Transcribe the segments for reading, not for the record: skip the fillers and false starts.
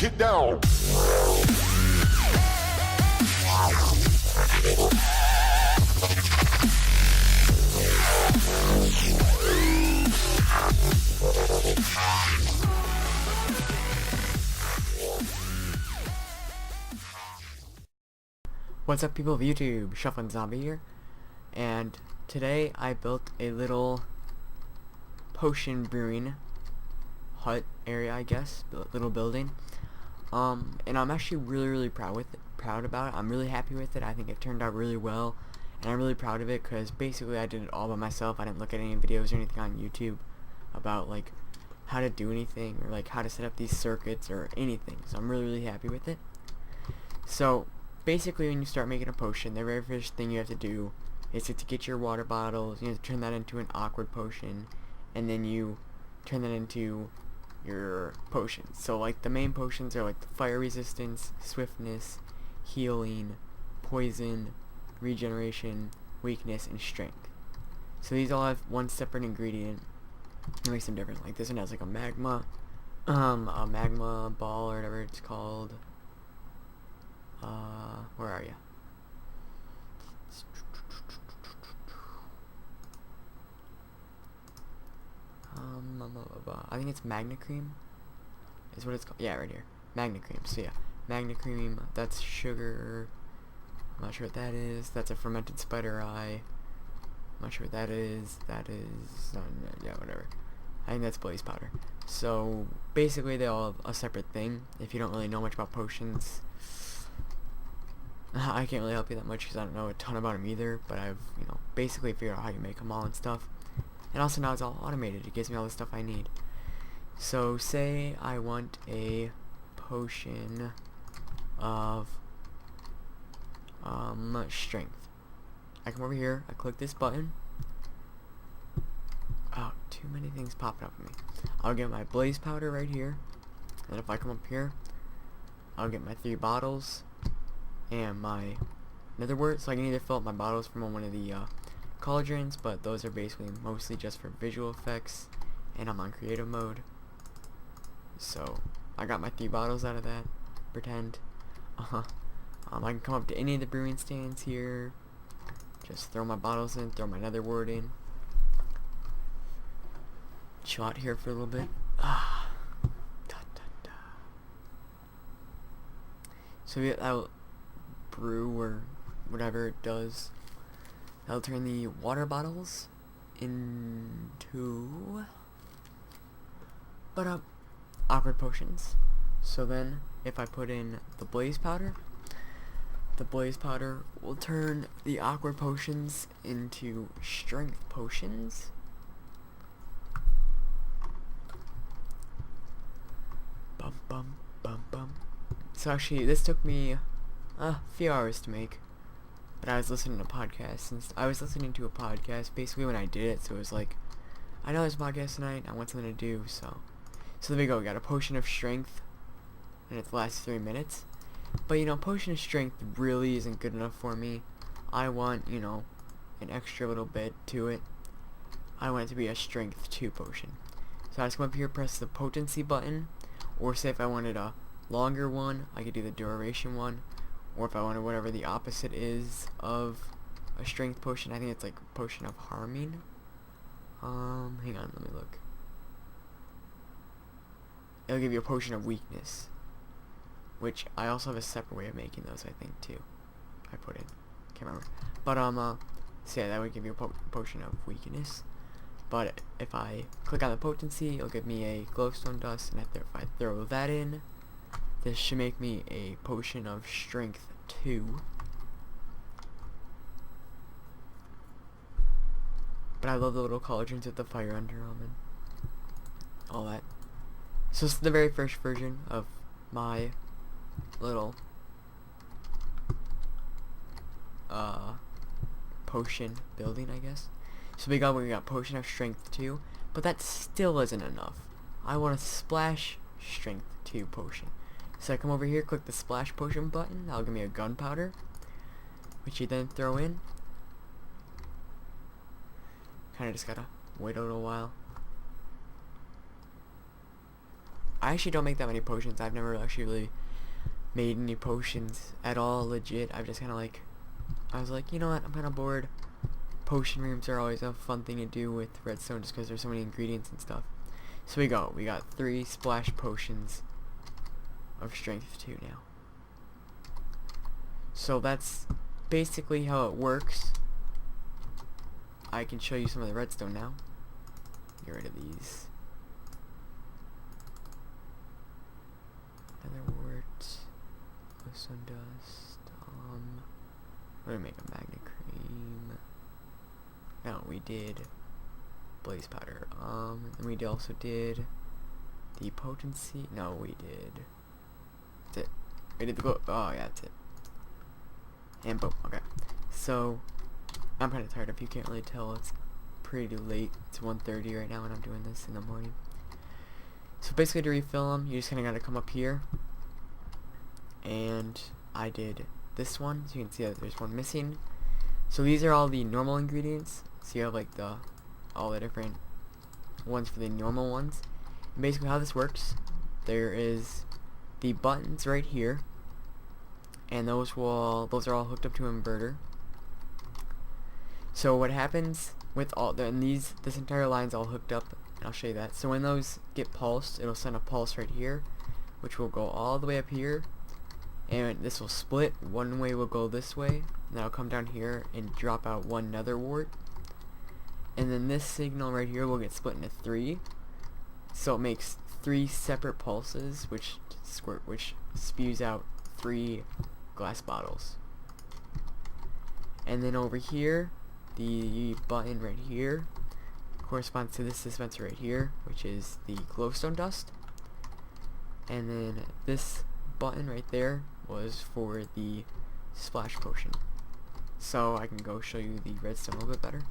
Get down. What's up, people of YouTube? ShufflinZombie here, and today I built a little potion brewing hut area, I guess, little building. And I'm actually really proud about it. I'm really happy with it. I think it turned out really well, and I'm really proud of it because basically I did it all by myself. I didn't look at any videos or anything on YouTube about like how to do anything or like how to set up these circuits or anything. So I'm really happy with it. So basically, when you start making a potion, the very first thing you have to do is to get your water bottles. You have to turn that into an awkward potion, and then you turn that into your potions. So like the main potions are like the fire resistance, swiftness, healing, poison, regeneration, weakness, and strength. So these all have one separate ingredient. It makes them different. Like this one has like a magma ball or whatever it's called. Where are you? I think it's Magna Cream is what it's called. Yeah, right here. Magna Cream. So yeah, Magna Cream, that's sugar. I'm not sure what that is. That's a fermented spider eye. I'm not sure what that is. That is, yeah, whatever. I think that's blaze powder. So basically they all have a separate thing. If you don't really know much about potions, I can't really help you that much because I don't know a ton about them either, but I've, basically figured out how you make them all and stuff. And also now it's all automated. It gives me all the stuff I need. So say I want a potion of strength. I come over here, I click this button. Oh, too many things popping up for me. I'll get my blaze powder right here. And if I come up here, I'll get my 3 bottles and my nether wort, so I can either fill up my bottles from one of the cauldrons, but those are basically mostly just for visual effects, and I'm on creative mode. So I got my 3 bottles out of that. Pretend. I can come up to any of the brewing stands here, just throw my bottles in, throw my nether wort in, chill out here for a little bit. So I'll brew or whatever it does. That'll turn the water bottles into awkward potions. So then if I put in the blaze powder will turn the awkward potions into strength potions. Bum bum bum bum. So actually this took me a few hours to make, but I was listening to a podcast, basically when I did it, so it was like, I know there's a podcast tonight, I want something to do, so there we go. We got a potion of strength, and it lasts 3 minutes, but potion of strength really isn't good enough for me. I want, an extra little bit to it. I want it to be a strength 2 potion. So I just come up here, press the potency button, or say if I wanted a longer one, I could do the duration one, or if I wanted whatever the opposite is of a strength potion, I think it's like a potion of harming. Hang on, let me look. It'll give you a potion of weakness, which I also have a separate way of making those, I think, too. I put in, can't remember. But so yeah, that would give you a potion of weakness. But if I click on the potency, it'll give me a glowstone dust, and if I throw that in, this should make me a potion of strength 2. But I love the little cauldrons with the fire under them and all that. So this is the very first version of my little potion building, I guess. So we got potion of strength 2, but that still isn't enough. I want a splash strength 2 potion. So I come over here, click the splash potion button. That'll give me a gunpowder, which you then throw in. Kind of just gotta wait a little while. I actually don't make that many potions. I've never actually really made any potions at all legit. I've just kind of like, I was like, you know what, I'm kind of bored. Potion rooms are always a fun thing to do with redstone just because there's so many ingredients and stuff. So we got 3 splash potions of strength 2 now. So that's basically how it works. I can show you some of the redstone now. Get rid of these. Nether wart, glowstone dust. We're gonna make a magnet cream. No, we did blaze powder. And we also did the potency. No, we did. That's it. We did the glow. Oh yeah, that's it. And boom. Okay. So I'm kind of tired. If you can't really tell, it's pretty late. It's 1:30 right now, and I'm doing this in the morning. So basically, to refill them, you just kind of gotta come up here, and I did this one, so you can see that there's one missing. So these are all the normal ingredients. So you have like all the different ones for the normal ones. And basically, how this works, there is the buttons right here, and those are all hooked up to an inverter. So what happens with this entire line's all hooked up, and I'll show you that. So when those get pulsed, it'll send a pulse right here, which will go all the way up here, and this will split. One way will go this way, and that'll come down here and drop out one nether wart. And then this signal right here will get split into 3, so it makes 3 separate pulses, which spews out 3 glass bottles. And then over here, the button right here corresponds to this dispenser right here, which is the glowstone dust. And then this button right there was for the splash potion. So I can go show you the redstone a little bit better.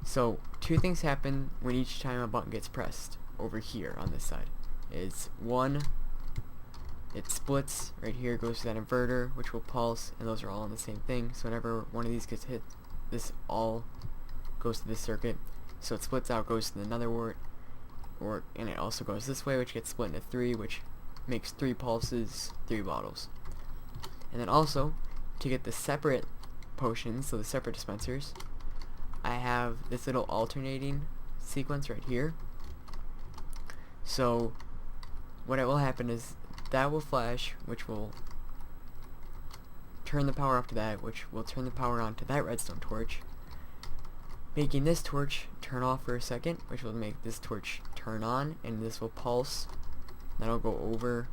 So 2 things happen when each time a button gets pressed over here on this side. Is 1, it splits right here, goes to that inverter, which will pulse, and those are all on the same thing. So whenever one of these gets hit, this all goes to this circuit. So it splits out, goes to the nether wart, and it also goes this way, which gets split into 3, which makes 3 pulses, 3 bottles. And then also, to get the separate potions, so the separate dispensers, I have this little alternating sequence right here. So what will happen is that will flash, which will turn the power off to that, which will turn the power on to that redstone torch, making this torch turn off for a second, which will make this torch turn on, and this will pulse. That'll go over,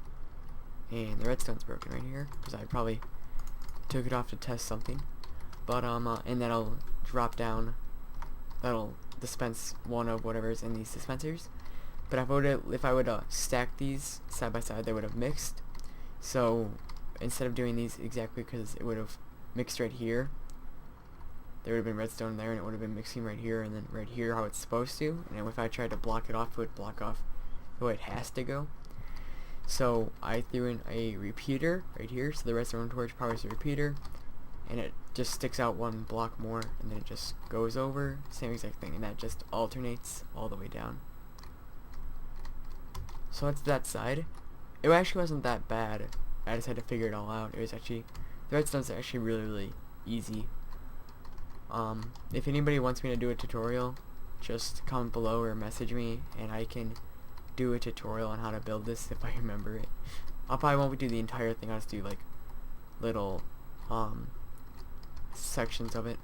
and the redstone's broken right here because I probably took it off to test something. But and that'll drop down. That'll dispense one of whatever's in these dispensers. But if I would stack these side by side, they would have mixed. So instead of doing these exactly, because it would have mixed right here, there would have been redstone there, and it would have been mixing right here and then right here how it's supposed to. And if I tried to block it off, it would block off the way it has to go. So I threw in a repeater right here, so the redstone torch powers the repeater, and it just sticks out 1 block more, and then it just goes over, same exact thing, and that just alternates all the way down. So that's that side. It actually wasn't that bad. I just had to figure it all out. It was actually, the redstone's actually really, really easy. If anybody wants me to do a tutorial, just comment below or message me, and I can do a tutorial on how to build this if I remember it. I probably won't do the entire thing. I'll just do like little sections of it.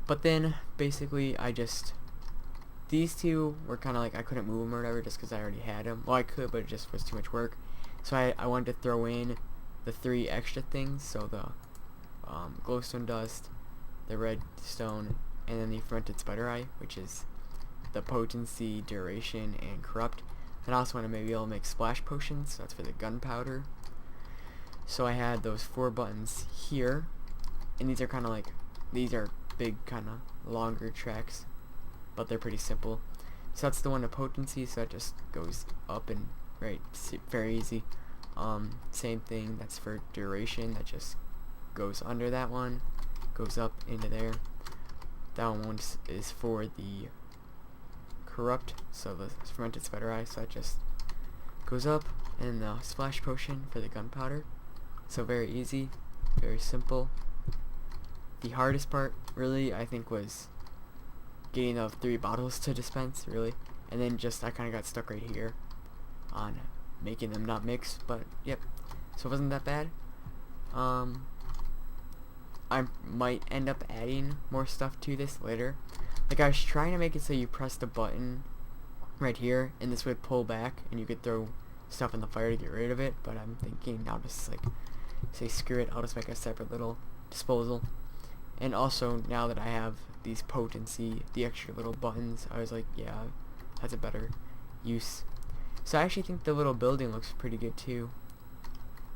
But then basically these 2 were kind of like, I couldn't move them or whatever just because I already had them. Well, I could, but it just was too much work. So I wanted to throw in the 3 extra things. So the glowstone dust, the redstone, and then the fermented spider eye, which is the potency, duration, and corrupt. And I also want to maybe able to make splash potions. So that's for the gunpowder. So I had those 4 buttons here, and these are kind of like, these are big, kind of longer tracks, but they're pretty simple. So that's the one of potency, so that just goes up and right, very easy. Same thing, that's for duration, that just goes under that one, goes up into there. That one is for the corrupt, so the fermented spider eye, so that just goes up, and the splash potion for the gunpowder. So very easy, very simple. The hardest part, really, I think, was getting the 3 bottles to dispense, really. And then just, I kind of got stuck right here on making them not mix, but yep. So it wasn't that bad. I might end up adding more stuff to this later. Like, I was trying to make it so you press the button right here, and this would pull back, and you could throw stuff in the fire to get rid of it, but I'm thinking I'll just, like, say screw it, I'll just make a separate little disposal. And also, now that I have these potency, the extra little buttons, I was like, yeah, that's a better use. So I actually think the little building looks pretty good too.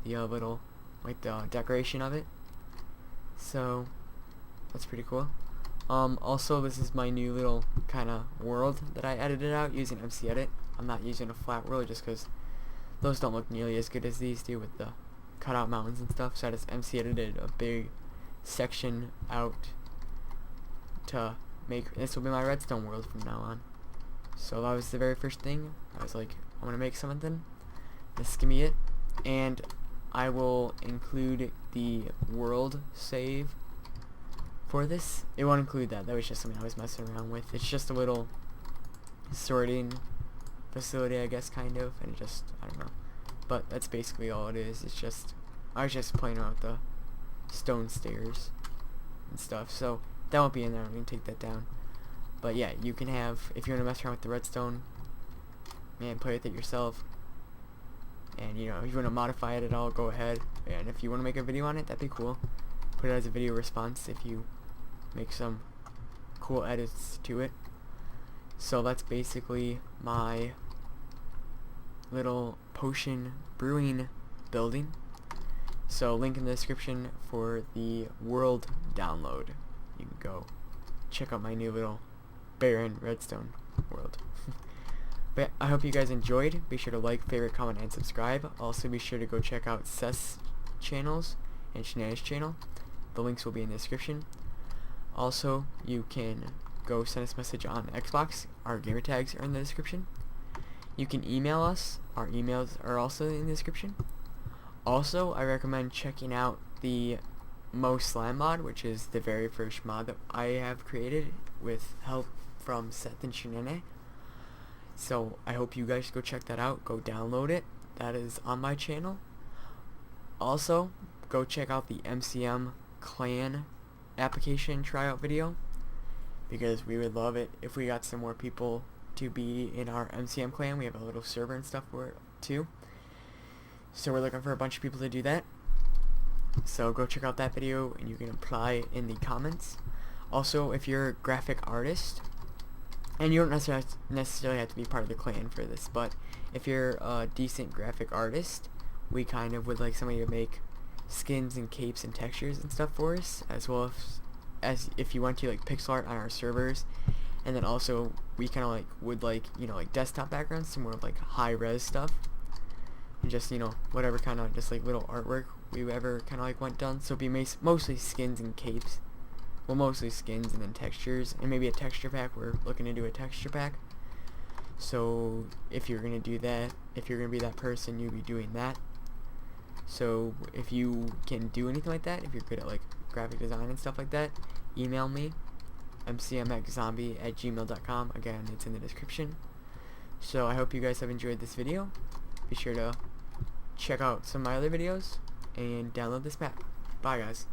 The little, like, the decoration of it. So that's pretty cool. Also, this is my new little kind of world that I edited out using MCEdit. I'm not using a flat world just because those don't look nearly as good as these do with the cutout mountains and stuff. So I just MCEdited a big section out to make, this will be my redstone world from now on. So that was the very first thing. I was like, I'm gonna make something. This is gonna be it. And I will include the world save for this. It won't include that. That was just something I was messing around with. It's just a little sorting facility, I guess, kind of. And it just, I don't know. But that's basically all it is. It's just, I was just playing around with the stone stairs and stuff. So that won't be in there. I'm going to take that down. But yeah, you can have, if you want to mess around with the redstone, man, play with it yourself. And, you know, if you want to modify it at all, go ahead. And if you want to make a video on it, that'd be cool. Put it as a video response if you make some cool edits to it. So that's basically my little potion brewing building. So link in the description for the world download. You can go check out my new little barren redstone world. But I hope you guys enjoyed. Be sure to like, favorite, comment, and subscribe. Also be sure to go check out Seth's channels and Shanaynay's channel. The links will be in the description. Also, you can go send us a message on Xbox. Our Gamertags are in the description. You can email us. Our emails are also in the description. Also, I recommend checking out the Mo Slam mod, which is the very first mod that I have created with help from Seth and Shanaynay. So I hope you guys go check that out. Go download it. That is on my channel. Also, go check out the MCM clan application tryout video, because we would love it if we got some more people to be in our MCM clan. We have a little server and stuff for it too. So we're looking for a bunch of people to do that. So go check out that video and you can apply in the comments. Also, if you're a graphic artist, and you don't necessarily have to be part of the clan for this, but if you're a decent graphic artist, we kind of would like somebody to make skins and capes and textures and stuff for us, as well as if you want to, like, pixel art on our servers. And then also we kind of like would like, you know, like desktop backgrounds, some more like high res stuff, and just, you know, whatever kind of just like little artwork we ever kind of like want done. So it'd be mostly skins and capes. Well, mostly skins and then textures, and maybe a texture pack. We're looking to do a texture pack. So if you're gonna do that, if you're gonna be that person, you'll be doing that. So if you can do anything like that, if you're good at like graphic design and stuff like that, email me, MCMxZombie@gmail.com. Again, it's in the description. So I hope you guys have enjoyed this video. Be sure to check out some of my other videos and download this map. Bye, guys.